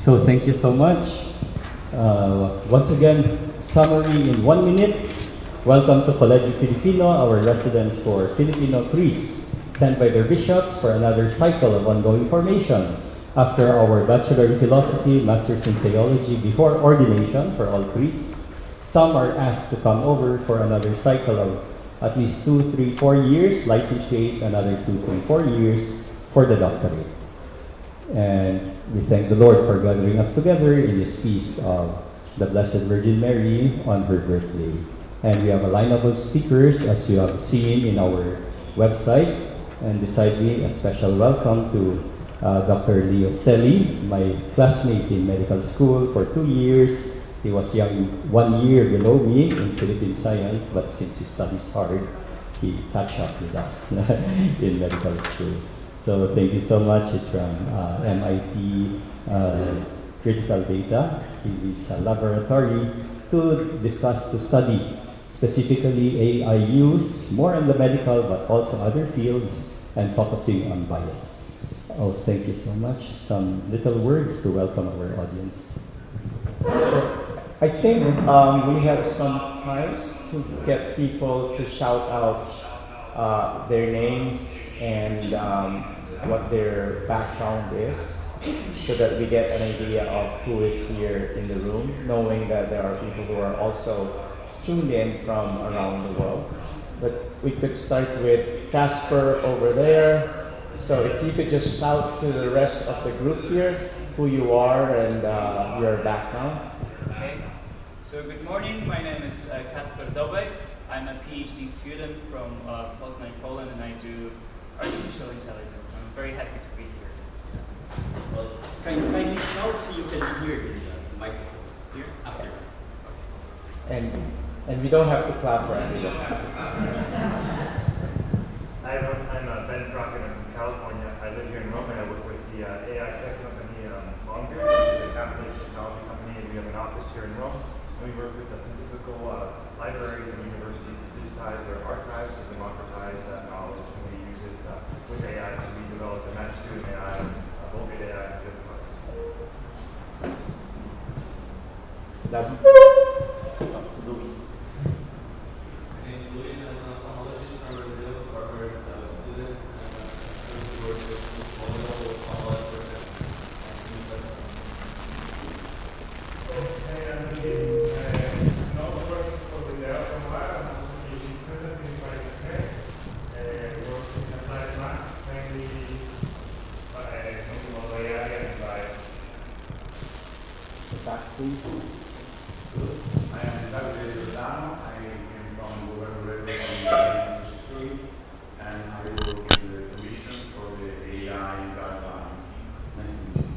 So thank you so much. Once again, summary in 1 minute. Welcome to Colegio Filipino, our residents for Filipino priests, sent by their bishops for another cycle of ongoing formation. After our Bachelor in Philosophy, Masters in Theology before ordination for all priests, some are asked to come over for another cycle of at least 2, 3, 4 years, licentiate, another 2, 3, 4 years for the doctorate. And we thank the Lord for gathering us together in this feast of the Blessed Virgin Mary on her birthday. And we have a lineup of speakers, as you have seen in our website. And beside me, a special welcome to Dr. Leo Selly, my classmate in medical school for 2 years. He was young 1 year below me in Philippine science, but since he studies hard, he catch up with us in medical school. So thank you so much. It's from MIT Critical Data. He leads a laboratory to study specifically AI use, more on the medical, but also other fields, and focusing on bias. Oh, thank you so much. Some little words to welcome our audience. I think we have some time to get people to shout out their names and what their background is, so that we get an idea of who is here in the room, knowing that there are people who are also tuned in from around the world. But we could start with Casper over there. So if you could just shout to the rest of the group here who you are and your background. Okay. So good morning. My name is Kacper Dobek. I'm a PhD student from Poznan, Poland, and I do artificial intelligence. I'm very happy to be here. Well, can you shout so you can hear the microphone here after? And we don't have to clap for everyone. I'm Ben Crockett. I'm from California. I live here in Rome, and I work with the AI tech company Longer, which is a Catholic technology company, and we have an office here in Rome. And we work with the pontifical libraries and universities to digitize their archives and democratize that knowledge, and we use it with AI. So we developed a match student AI, Vulgate AI, and different products. Luis. My name is Luis. I'm an ophthalmologist from Brazil, corporate student. I work with multiple ophthalmologists. Please. I am Davide Giordano. I came from Governor Revenue Street, and I work in the Commission for the AI guidelines. Nice to meet you.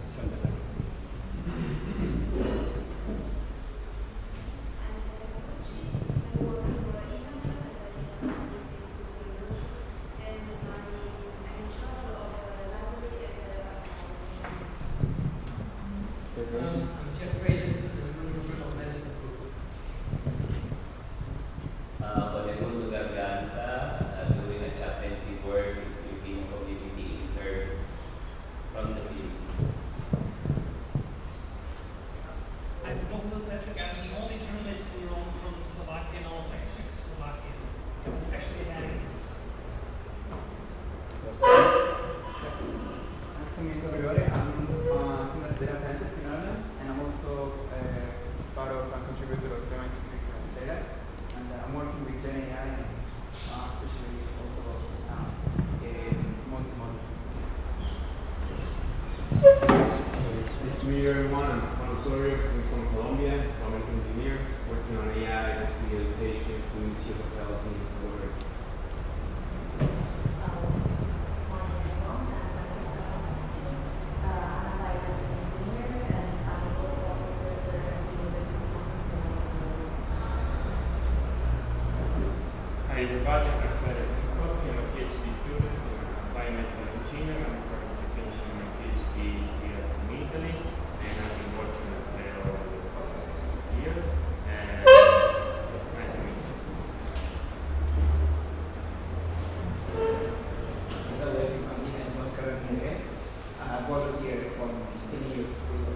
Hi everybody, I'm Frederick Cotti. I'm a PhD student in biomedical engineering. I'm currently finishing my PhD here in Italy, and I've been working at Leo over the past year. And nice to meet you. I'm volunteer from 10 years for the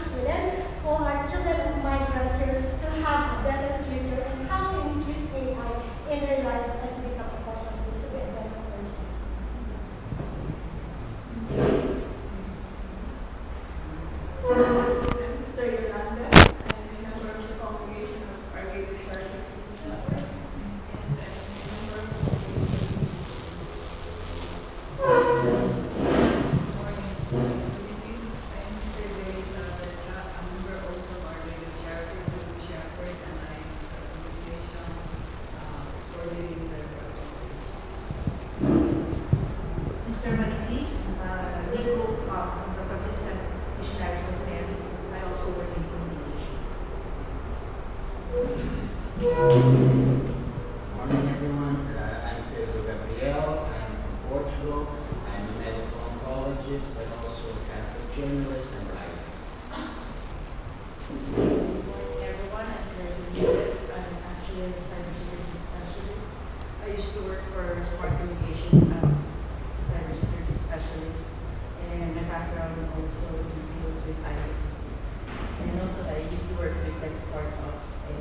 students who are children of migrants here to have a better future and how to infuse AI in their lives and become a part of this to be a better person. I'm Sister Yolanda. I'm a member of the congregation of Our Lady of Church of Network. And I'm a member of the morning. I'm Sister Teresa Berta. I'm a member also of Our Lady of Charity of Shepherd, and I'm a congregation coordinating the Sister Maripis, lead group from the Franciscan Missionaries of Mary. I also work in communication. Morning, everyone. I'm Pedro Gabriel. I'm from Portugal. I'm a medical oncologist, but also a Catholic journalist and writer. Good morning, everyone. I'm Pedro Lewis. I'm actually a cybersecurity specialist. I used to work for Smart Communications as a cybersecurity specialist, and my background also deals with IoT. And also, I used to work with tech startups and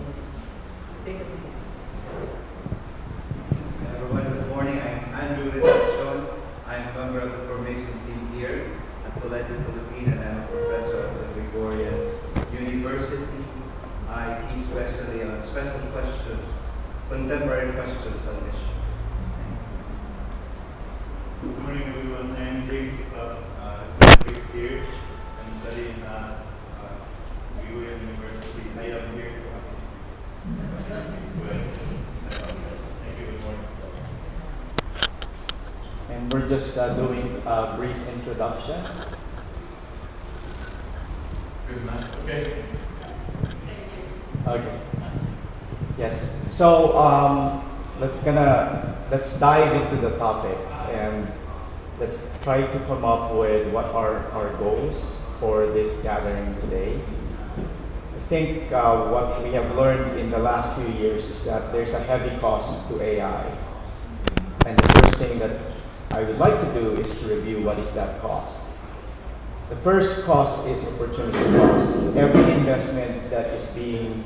big companies. Everyone, good morning. I'm Andrew Rizal. I'm a member of the formation team here at Colegio Filipino, and I'm a professor at the Gregorian University. I teach especially on special questions, contemporary questions on mission. Good morning, everyone. I'm James Club, student based here. I'm studying at Gregorian University. I am here to assist. Thank you. Good morning. And we're just doing a brief introduction. Good man. Okay. Okay. Yes. So let's dive into the topic and let's try to come up with what are our goals for this gathering today. I think what we have learned in the last few years is that there's a heavy cost to AI. And the first thing that I would like to do is to review what is that cost. The first cost is opportunity cost. Every investment that is being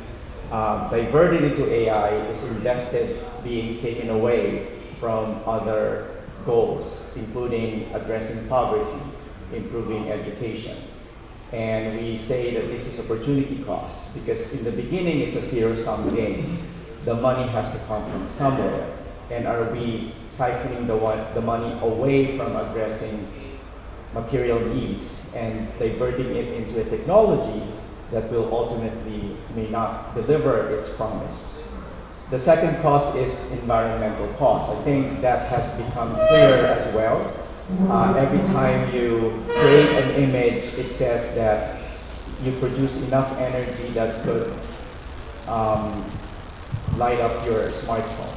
diverted into AI is invested being taken away from other goals, including addressing poverty, improving education. And we say that this is opportunity cost because in the beginning it's a zero-sum game. The money has to come from somewhere. And are we siphoning the money away from addressing material needs and diverting it into a technology that will ultimately may not deliver its promise? The second cost is environmental cost. I think that has become clear as well. Every time you create an image, it says that you produce enough energy that could light up your smartphone.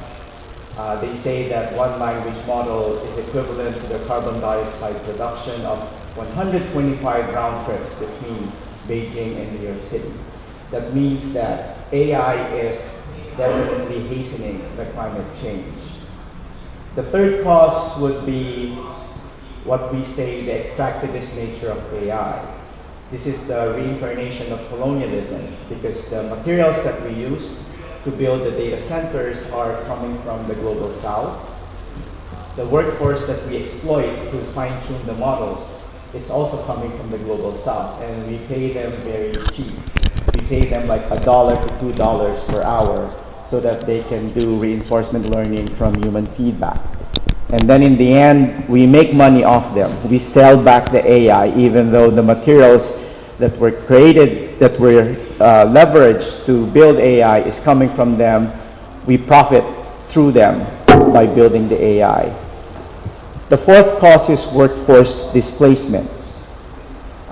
They say that one language model is equivalent to the carbon dioxide production of 125 round trips between Beijing and New York City. That means that AI is definitely hastening the climate change. The third cause would be what we say the extractivist nature of AI. This is the reincarnation of colonialism because the materials that we use to build the data centers are coming from the global south. The workforce that we exploit to fine-tune the models, it's also coming from the global south, and we pay them very cheap. We pay them like $1 to $2 per hour so that they can do reinforcement learning from human feedback. And then in the end, we make money off them. We sell back the AI, even though the materials that were created, that were leveraged to build AI is coming from them. We profit through them by building the AI. The fourth cause is workforce displacement.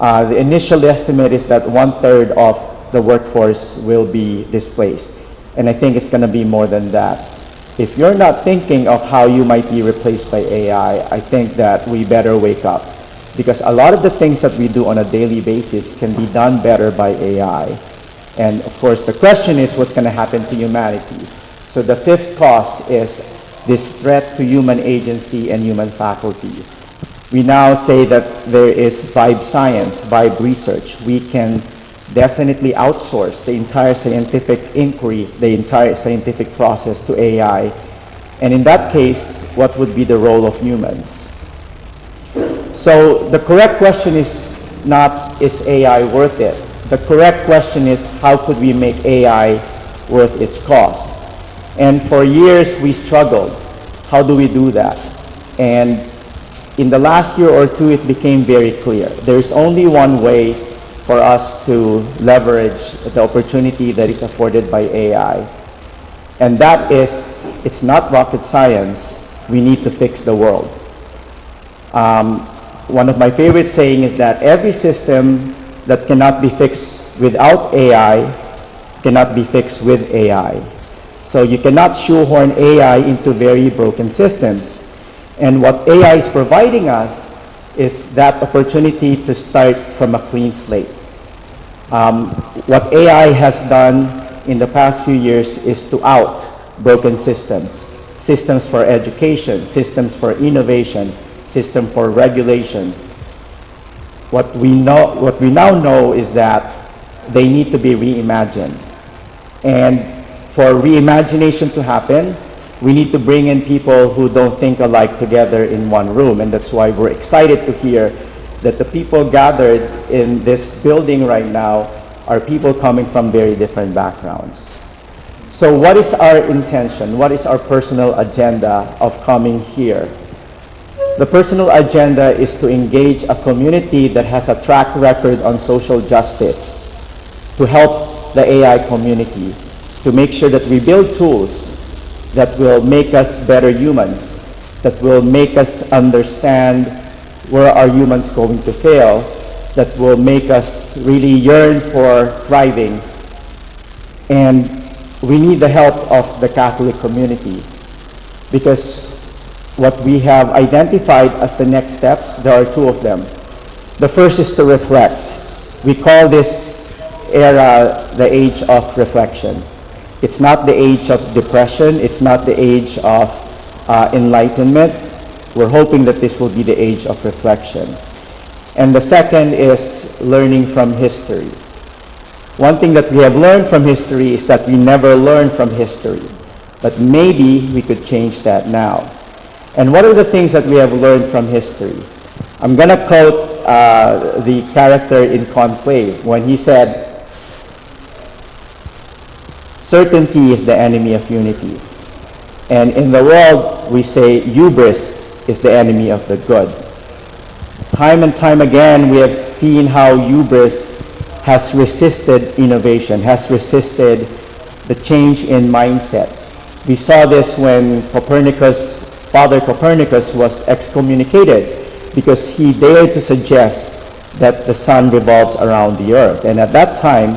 The initial estimate is that 1/3 of the workforce will be displaced. And I think it's going to be more than that. If you're not thinking of how you might be replaced by AI, I think that we better wake up. Because a lot of the things that we do on a daily basis can be done better by AI. And of course, the question is what's going to happen to humanity. So the fifth cause is this threat to human agency and human faculty. We now say that there is vibe science, vibe research. We can definitely outsource the entire scientific inquiry, the entire scientific process to AI. And in that case, what would be the role of humans? So the correct question is not, is AI worth it? The correct question is, how could we make AI worth its cost? And for years, we struggled. How do we do that? And in the last year or two, it became very clear. There's only one way for us to leverage the opportunity that is afforded by AI. And that is, it's not rocket science. We need to fix the world. One of my favorite sayings is that every system that cannot be fixed without AI cannot be fixed with AI. So you cannot shoehorn AI into very broken systems. And what AI is providing us is that opportunity to start from a clean slate. What AI has done in the past few years is to out broken systems. Systems for education, systems for innovation, system for regulation. What we now know is that they need to be reimagined. And for reimagination to happen, we need to bring in people who don't think alike together in one room. And that's why we're excited to hear that the people gathered in this building right now are people coming from very different backgrounds. So what is our intention? What is our personal agenda of coming here? The personal agenda is to engage a community that has a track record on social justice, to help the AI community, to make sure that we build tools that will make us better humans, that will make us understand where are humans going to fail, that will make us really yearn for thriving. And we need the help of the Catholic community, because what we have identified as the next steps, there are two of them. The first is to reflect. We call this era the age of reflection. It's not the age of depression. It's not the age of enlightenment. We're hoping that this will be the age of reflection. And the second is learning from history. One thing that we have learned from history is that we never learn from history. But maybe we could change that now. And what are the things that we have learned from history? I'm going to quote the character in Conclave when he said, "Certainty is the enemy of unity." And in the world, we say hubris is the enemy of the good. Time and time again, we have seen how hubris has resisted innovation, has resisted the change in mindset. We saw this when Father Copernicus was excommunicated because he dared to suggest that the sun revolves around the earth. And at that time,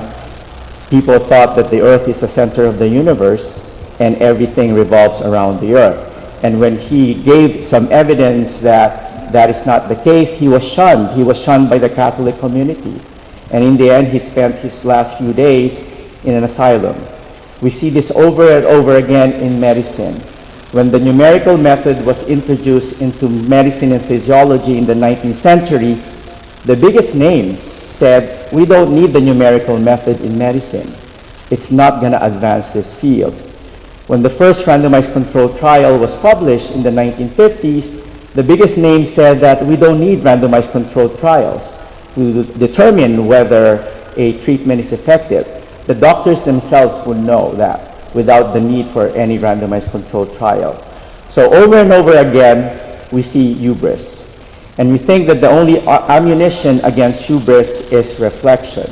people thought that the earth is the center of the universe and everything revolves around the earth. And when he gave some evidence that that is not the case, he was shunned. He was shunned by the Catholic community. And in the end, he spent his last few days in an asylum. We see this over and over again in medicine. When the numerical method was introduced into medicine and physiology in the 19th century, the biggest names said, we don't need the numerical method in medicine. It's not going to advance this field. When the first randomized controlled trial was published in the 1950s, the biggest names said that we don't need randomized controlled trials to determine whether a treatment is effective. The doctors themselves would know that without the need for any randomized controlled trial. So over and over again, we see hubris. And we think that the only ammunition against hubris is reflection.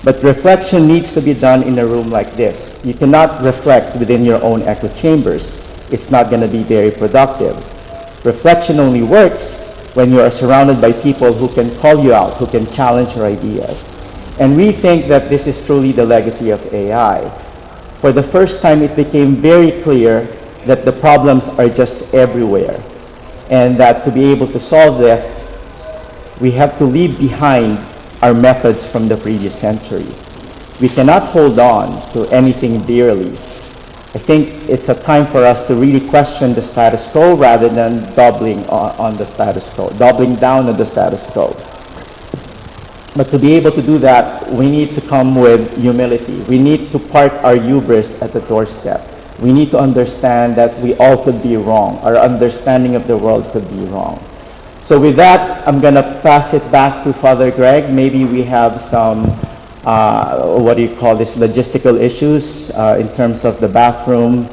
But reflection needs to be done in a room like this. You cannot reflect within your own echo chambers. It's not going to be very productive. Reflection only works when you are surrounded by people who can call you out, who can challenge your ideas. And we think that this is truly the legacy of AI. For the first time, it became very clear that the problems are just everywhere. And that to be able to solve this, we have to leave behind our methods from the previous century. We cannot hold on to anything dearly. I think it's a time for us to really question the status quo rather than doubling on the status quo, doubling down on the status quo. But to be able to do that, we need to come with humility. We need to park our hubris at the doorstep. We need to understand that we all could be wrong. Our understanding of the world could be wrong. So with that, I'm going to pass it back to Father Greg. Maybe we have some, logistical issues in terms of the bathroom.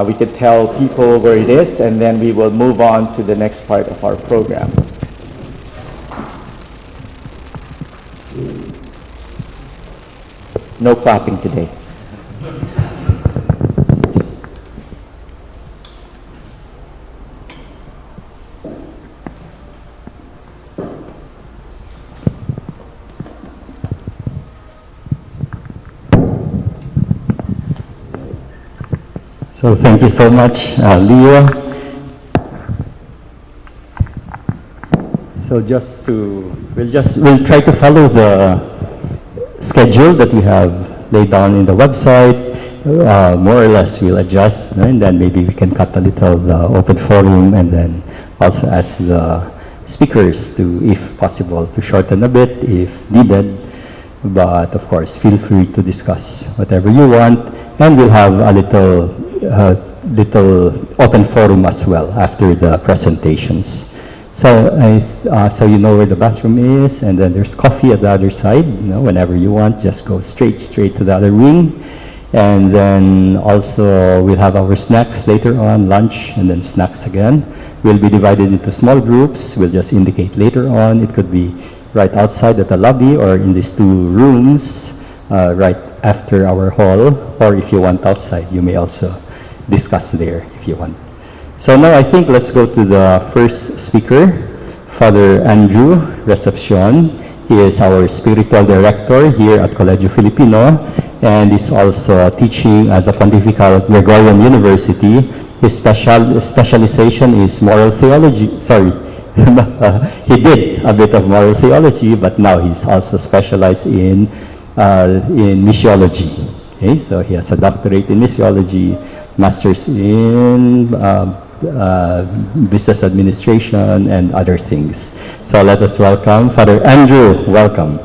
We could tell people where it is, and then we will move on to the next part of our program. No clapping today. So thank you so much, Leo. So we'll try to follow the schedule that we have laid down in the website. More or less we'll adjust, and then maybe we can cut a little the open forum, and then also ask the speakers to, if possible, to shorten a bit if needed. But of course, feel free to discuss whatever you want, and we'll have a little open forum as well after the presentations. So you know where the bathroom is, and then there's coffee at the other side. Whenever you want, just go straight to the other wing. And then also we'll have our snacks later on, lunch, and then snacks again. We'll be divided into small groups. We'll just indicate later on. It could be right outside at the lobby, or in these two rooms right after our hall. Or if you want outside, you may also discuss there if you want. So now I think let's go to the first speaker, Father Andrew Recepcion. He is our spiritual director here at Colegio Filipino, and is also teaching at the Pontifical Gregorian University. His specialization is moral theology. Sorry, he did a bit of moral theology, but now he's also specialized in missiology. Okay, so he has a doctorate in missiology, master's in business administration, and other things. So let us welcome Father Andrew. Welcome.